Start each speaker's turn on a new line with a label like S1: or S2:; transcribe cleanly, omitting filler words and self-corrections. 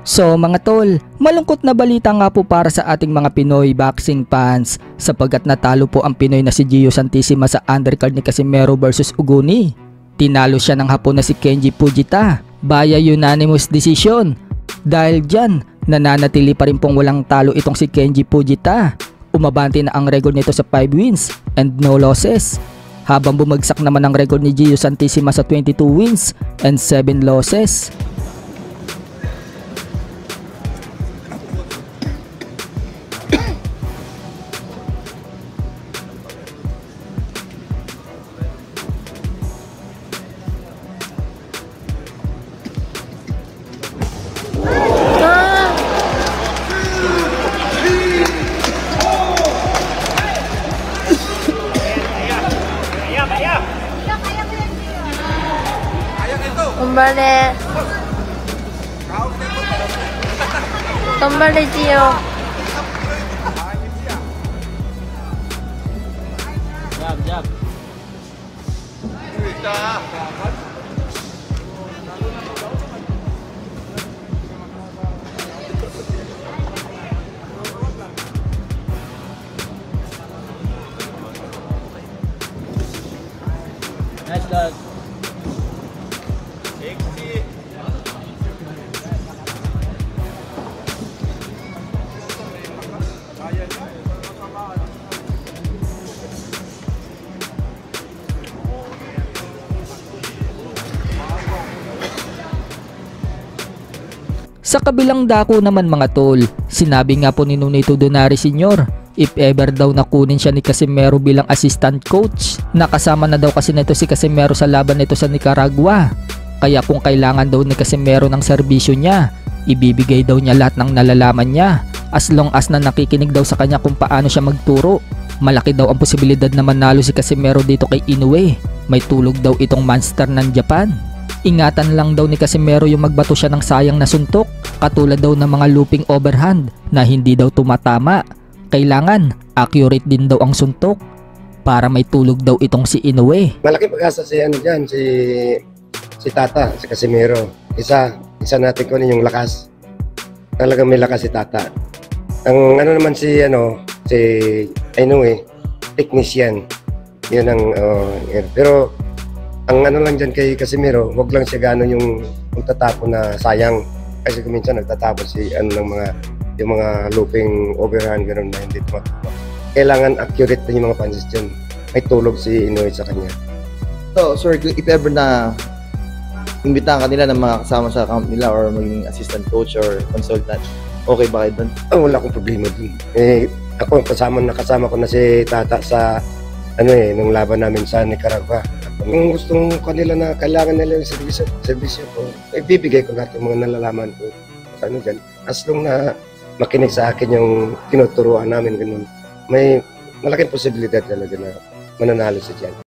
S1: So mga tol, malungkot na balita nga po para sa ating mga Pinoy boxing fans sapagkat natalo po ang Pinoy na si Gio Santissima sa undercard ni Casimero versus Uguni. Tinalo siya ng Hapon na si Kenji Fujita via unanimous decision. Dahil dyan, nananatili pa rin pong walang talo itong si Kenji Fujita. Umabante na ang record nito sa 5 wins and no losses. Habang bumagsak naman ang record ni Gio Santissima sa 22 wins and 7 losses.
S2: Kembali. Kembali Gio.
S3: Jab. Nice dog.
S1: Sa kabilang dako naman mga tol, sinabi nga po ni Nonito Donaire Sr. if ever daw nakunin siya ni Casimero bilang assistant coach, nakasama na daw kasi nito si Casimero sa laban nito sa Nicaragua. Kaya kung kailangan daw ni Casimero ng serbisyo niya, ibibigay daw niya lahat ng nalalaman niya as long as na nakikinig daw sa kanya kung paano siya magturo. Malaki daw ang posibilidad na manalo si Casimero dito kay Inoue. May tulog daw itong monster ng Japan. Ingatan lang daw ni Casimero yung magbato siya ng sayang na suntok, katulad daw ng mga looping overhand na hindi daw tumatama. Kailangan accurate din daw ang suntok para may tulog daw itong si Inoue.
S4: Malaki pag-asa si dyan, si Tata, si Casimero. Isa natin kunin yung lakas. Talagang may lakas si Tata. Ang naman si Inoue, technician. Yun ang pero ang lang dyan kay Casimero, wag lang siya gano'n yung tatapon na sayang. Kasi kung minsan nagtatapon si yung mga looping overhand gano'n na hindi tumatapon. Kailangan accurate na yung mga punches dyan. May tulog si Inoue sa kanya.
S5: So, sir, if ever na imbitahan ka nila na mga kasama sa camp nila or maging assistant coach or consultant, okay ba kayo doon?
S4: Wala akong problema dun. Ako kasama ko na si Tata sa nung laban namin sa Nicaragua. Kung gustong kanila na kailangan nila yung servisyo ko, ibibigay ko lahat yung mga nalalaman ko. Dyan. As long na makinig sa akin yung tinuturuan namin, ganun, may malaking posibilidad talaga na mananalo siya dyan.